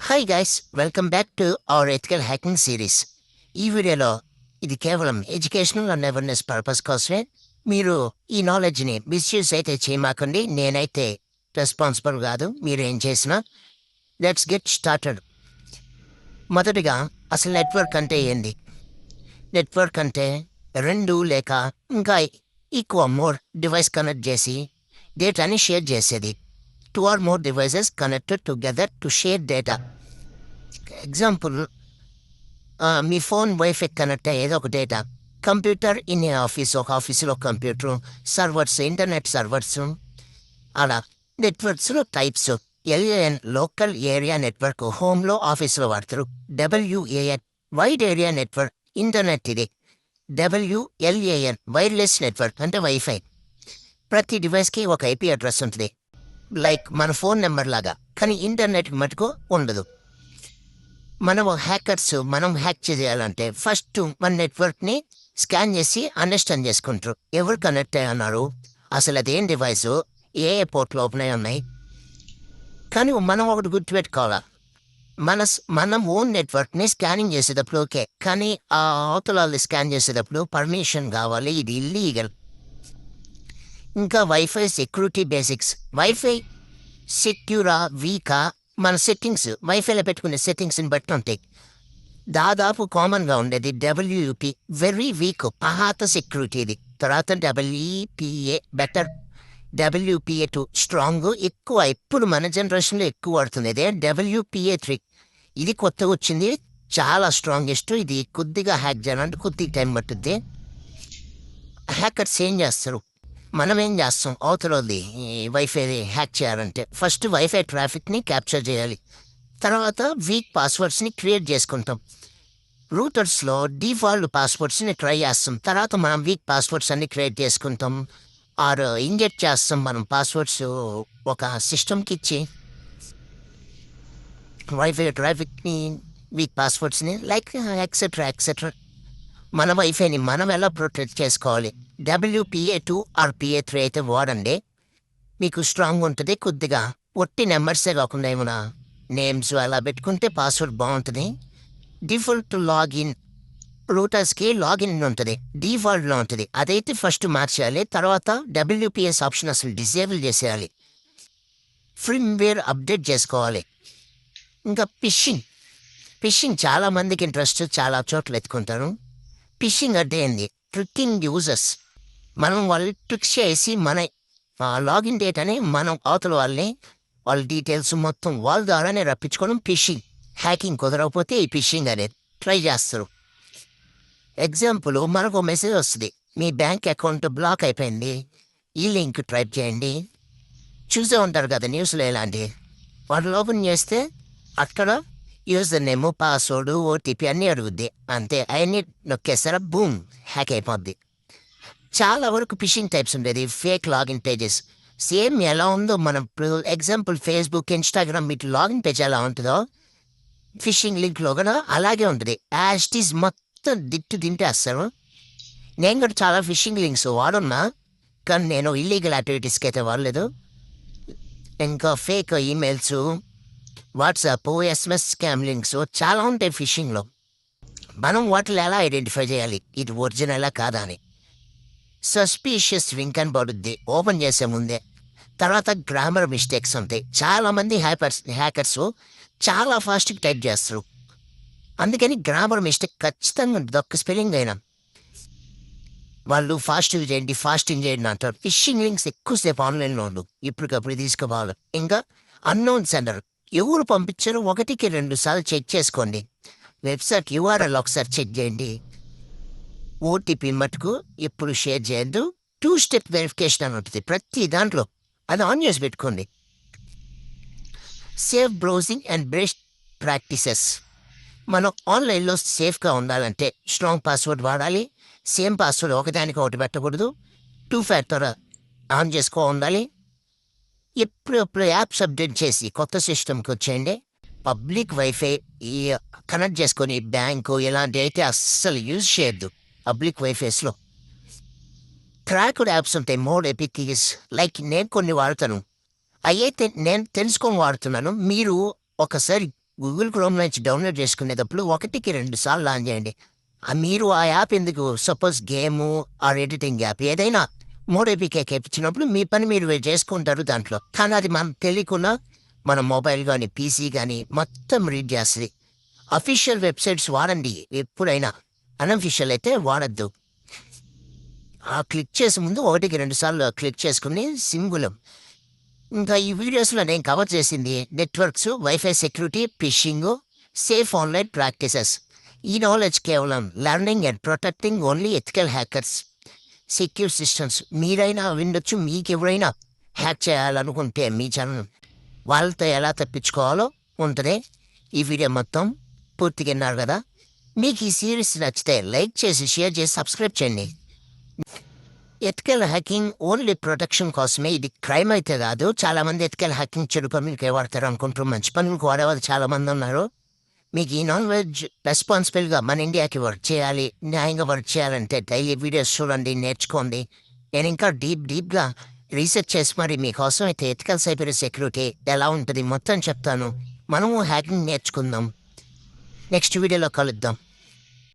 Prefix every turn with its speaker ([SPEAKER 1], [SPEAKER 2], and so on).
[SPEAKER 1] Hi guys, welcome back to our ethical hacking series. ఈ వీడియోలో ఇది కేవలం ఎడ్యుకేషనల్ అండ్ అవేర్నెస్ పర్పస్ కోసమే. మీరు ఈ నాలెడ్జ్ని మిస్యూజ్ అయితే చేయమాకండి. నేనైతే రెస్పాన్సిబుల్ కాదు మీరు ఏం చేసినా. Let's get started. మొదటిగా అసలు నెట్వర్క్ అంటే ఏంది? నెట్వర్క్ అంటే రెండు లేక ఇంకా మోర్ డివైస్ కనెక్ట్ చేసి డేటాని షేర్ చేసేది. Two or more devices connected together to share data. Example, మీ ఫోన్ వైఫై కనెక్ట్ అయ్యేది ఒక data. Computer in a office, ఒక ఆఫీసులో కంప్యూటరు, సర్వర్స్, ఇంటర్నెట్ సర్వర్స్. అలా నెట్వర్క్స్లో types. LAN local area network, హోమ్లో ఆఫీసులో వాడతారు. WAN wide area network, internet. ఇది డబ్ల్యూఎల్ఏఎన్ వైర్లెస్ నెట్వర్క్ అంటే వైఫై. ప్రతి డివైస్కి ఒక ఐపీ అడ్రస్ ఉంటుంది, లైక్ మన ఫోన్ నెంబర్ లాగా. కానీ ఇంటర్నెట్ మటుకు ఉండదు. మనం హ్యాక్ చేయాలంటే ఫస్ట్ మన నెట్వర్క్ని స్కాన్ చేసి అండర్స్టాండ్ చేసుకుంటారు. ఎవరు కనెక్ట్ అయ్యి ఉన్నారు, అసలు అదేం డివైసు, ఏ పోర్ట్లు ఓపెన్ అయి ఉన్నాయి. కానీ మనం ఒకటి గుర్తుపెట్టుకోవాలా, మనం ఓన్ నెట్వర్క్ని స్కానింగ్ చేసేటప్పుడు ఓకే, కానీ ఆ అవతల స్కాన్ చేసేటప్పుడు పర్మిషన్ కావాలి. ఇది ఇల్లీగల్. ఇంకా వైఫై సెక్యూరిటీ బేసిక్స్. వైఫై సెక్యూరా వీకా మన సెట్టింగ్స్, వైఫైలో పెట్టుకునే సెట్టింగ్స్ని బట్టి ఉంటాయి. దాదాపు కామన్గా ఉండేది డబ్ల్యూపీ, వెరీ వీక్, పాత సెక్యూరిటీ. ఇది తర్వాత డబ్ల్యూపీఏ బెటర్, డబ్ల్యూపీఏ2 స్ట్రాంగ్, ఎక్కువ. ఇప్పుడు మన జనరేషన్లో ఎక్కువ వాడుతుంది ఇదే డబ్ల్యూపీఏ3. ఇది కొత్తగా వచ్చింది, చాలా స్ట్రాంగెస్ట్. ఇది కొద్దిగా హ్యాక్ చేయాలంటే కొద్దిగా టైం పట్టుద్ది. హ్యాకర్స్ ఏం చేస్తారు, మనం ఏం చేస్తాం, అవతలది వైఫై హ్యాక్ చేయాలంటే ఫస్ట్ వైఫై ట్రాఫిక్ని క్యాప్చర్ చేయాలి. తర్వాత వీక్ పాస్వర్డ్స్ని క్రియేట్ చేసుకుంటాం. రూటర్స్లో డిఫాల్ట్ పాస్వర్డ్స్ని ట్రై చేస్తాం. తర్వాత మనం వీక్ పాస్వర్డ్స్ అన్ని క్రియేట్ చేసుకుంటాం. ఆర్ ఇంజెక్ట్ చేస్తాం మనం పాస్వర్డ్స్ ఒక సిస్టమ్కి ఇచ్చి వైఫై ట్రాఫిక్ని, వీక్ పాస్వర్డ్స్ని, లైక్ ఎక్సెట్రా ఎక్సెట్రా. మన వైఫైని మనం ఎలా ప్రొటెక్ట్ చేసుకోవాలి? డబ్ల్యూపీఏ2 ఆర్ పిఏ3 అయితే వాడండి, మీకు స్ట్రాంగ్ ఉంటుంది. కొద్దిగా ఒట్టి నెంబర్సే కాకుండా ఏమైనా నేమ్స్ అలా పెట్టుకుంటే పాస్వర్డ్ బాగుంటుంది. డిఫాల్ట్ లాగిన్, రూటర్స్కి లాగిన్ ఉంటుంది, డిఫాల్ట్లో ఉంటుంది. అదైతే ఫస్ట్ మార్చేయాలి. తర్వాత డబ్ల్యూపీఎస్ ఆప్షన్ అసలు డిసేబుల్ చేసేయాలి. ఫర్మ్వేర్ అప్డేట్ చేసుకోవాలి. ఇంకా ఫిషింగ్ చాలామందికి ఇంట్రెస్ట్, చాలా చోట్ల ఎత్తుకుంటారు. ఫిషింగ్ అంటే ఏంది? Trekking users. మనం వాళ్ళు ట్రిక్స్ చేసి మన లాగిన్ డేటాని మనం అవతల వాళ్ళ డీటెయిల్స్ మొత్తం వాళ్ళ ద్వారానే రప్పించుకోవడం ఫిషింగ్. హ్యాకింగ్ కుదరకపోతే ఈ ఫిషింగ్ అనేది ట్రై చేస్తారు. ఎగ్జాంపుల్, మనకు మెసేజ్ వస్తుంది, మీ బ్యాంక్ అకౌంట్ బ్లాక్ అయిపోయింది, ఈ లింక్ టైప్ చేయండి. చూసే ఉంటారు కదా న్యూస్లో ఇలాంటివి. వాళ్ళు ఓపెన్ చేస్తే అక్కడ యూజర్ నేమ్, పాస్వర్డ్, ఓటీపీ అన్నీ అడుగుద్ది. అంతే, అవన్నీ నొక్కేస్తారా, బూమ్, హ్యాక్ అయిపోద్ది. చాలా వరకు ఫిషింగ్ టైప్స్ ఉండేది, ఫేక్ లాగిన్ పేజెస్. సేమ్ ఎలా ఉందో మనం ఇప్పుడు ఎగ్జాంపుల్ ఫేస్బుక్, ఇన్స్టాగ్రామ్ వీటి లాగిన్ పేజ్ ఎలా ఉంటుందో ఫిషింగ్ లింక్లో కూడా అలాగే ఉంటుంది. యాస్టీస్ మొత్తం తింటేస్తారు. నేను కూడా చాలా ఫిషింగ్ లింక్స్ వాడున్నా, కానీ నేను ఇల్లీగల్ యాక్టివిటీస్కి అయితే వాడలేదు. ఇంకా fake emails, WhatsApp, SMS scam links చాలా ఉంటాయి ఫిషింగ్లో. మనం వాటిని ఎలా ఐడెంటిఫై చేయాలి, ఇది ఒరిజినలా కాదా అని? సస్పీషియస్ లింక్ అని పడుద్ది ఓపెన్ చేసే ముందే. తర్వాత గ్రామర్ మిస్టేక్స్ ఉంటాయి. చాలామంది హ్యాకర్స్ చాలా ఫాస్ట్గా టైప్ చేస్తారు, అందుకని గ్రామర్ మిస్టేక్ ఖచ్చితంగా ఉంటుంది. ఒక్క స్పెల్లింగ్ అయినా వాళ్ళు ఫాస్ట్గా చేయండి అంటారు. ఫిషింగ్ లింక్స్ ఎక్కువసేపు ఆన్లైన్లో ఉండు, ఇప్పటికప్పుడు తీసుకోవాలి. ఇంకా అన్నోన్ సెండర్, ఎవరు పంపించారో 1కి 2 సార్లు చెక్ చేసుకోండి. వెబ్సైట్ యూఆర్ఎల్ ఒకసారి చెక్ చేయండి. ఓటీపీ మటుకు ఎప్పుడు షేర్ చేయొద్దు. 2 స్టెప్ వెరిఫికేషన్ అని ఉంటుంది ప్రతి దాంట్లో, అది ఆన్ చేసి పెట్టుకోండి. Safe browsing and best practices. మనం ఆన్లైన్లో సేఫ్గా ఉండాలంటే స్ట్రాంగ్ పాస్వర్డ్ వాడాలి. సేమ్ పాస్వర్డ్ ఒకదానికి ఒకటి పెట్టకూడదు. 2 ఫ్యాక్టర్ ఆన్ చేసుకో ఉండాలి. ఎప్పుడెప్పుడు యాప్స్ అప్డేట్ చేసి కొత్త సిస్టమ్కి వచ్చేయండి. పబ్లిక్ వైఫై కనెక్ట్ చేసుకొని బ్యాంకు ఇలాంటి అయితే అస్సలు యూజ్ చేయొద్దు. పబ్లిక్ వైఫైస్లో ట్రాక్డ్ యాప్స్ ఉంటాయి, మోడ్ ఎపిక్స్, లైక్ నేను కొన్ని వాడతాను. అయితే నేను తెలుసుకొని వాడుతున్నాను. మీరు ఒకసారి గూగుల్ క్రోమ్ నుంచి డౌన్లోడ్ చేసుకునేటప్పుడు 1కి 2 సార్లు ఆన్ చేయండి. మీరు ఆ యాప్ ఎందుకు suppose game or editing app ఏదైనా 3 ఏపీకేకి ఇచ్చినప్పుడు మీ పని మీరు చేసుకుంటారు దాంట్లో. కానీ అది మనం తెలియకుండా మన మొబైల్ కానీ పీసీ కానీ మొత్తం రీడ్ చేస్తుంది. అఫీషియల్ వెబ్సైట్స్ వాడండి ఎప్పుడైనా, అన్అఫీషియల్ అయితే వాడద్దు. క్లిక్ చేసే ముందు 1కి 2 సార్లు క్లిక్ చేసుకుని సింబులం. ఇంకా ఈ వీడియోస్లో నేను కవర్ చేసింది networks, wifi security, fishing, safe online practices. ఈ నాలెడ్జ్ కేవలం learning and protecting only ethical hackers, secure systems. మీరైనా వినొచ్చు, మీకు ఎవరైనా హ్యాక్ చేయాలనుకుంటే మీ ఛానల్ వాళ్ళతో ఎలా తప్పించుకోవాలో ఉంటుంది. ఈ వీడియో మొత్తం పూర్తిగా విన్నారు కదా. మీకు ఈ సిరీస్ నచ్చితే లైక్ చేసి, షేర్ చేసి, సబ్స్క్రైబ్ చేయండి. ఎథికల్ హ్యాకింగ్ ఓన్లీ ప్రొటెక్షన్ కోసమే, ఇది క్రైమ్ అయితే కాదు. చాలామంది ఎథికల్ హ్యాకింగ్ చెడు పనులకే వాడతారు అనుకుంటారు, మంచి పనులకు వాడేవాళ్ళు చాలామంది ఉన్నారు. మీకు ఈ నాలెడ్జ్ రెస్పాన్సిబుల్గా మన ఇండియాకి వర్క్ చేయాలి, న్యాయంగా వర్క్ చేయాలంటే డైలీ వీడియోస్ చూడండి, నేర్చుకోండి. నేను ఇంకా డీప్గా రీసెర్చ్ చేసి మరి మీకోసం అయితే ఎథికల్ సైబర్ సెక్యూరిటీ ఎలా ఉంటుంది మొత్తం చెప్తాను. మనము హ్యాకింగ్ నేర్చుకుందాం. నెక్స్ట్ వీడియోలో కలుద్దాం.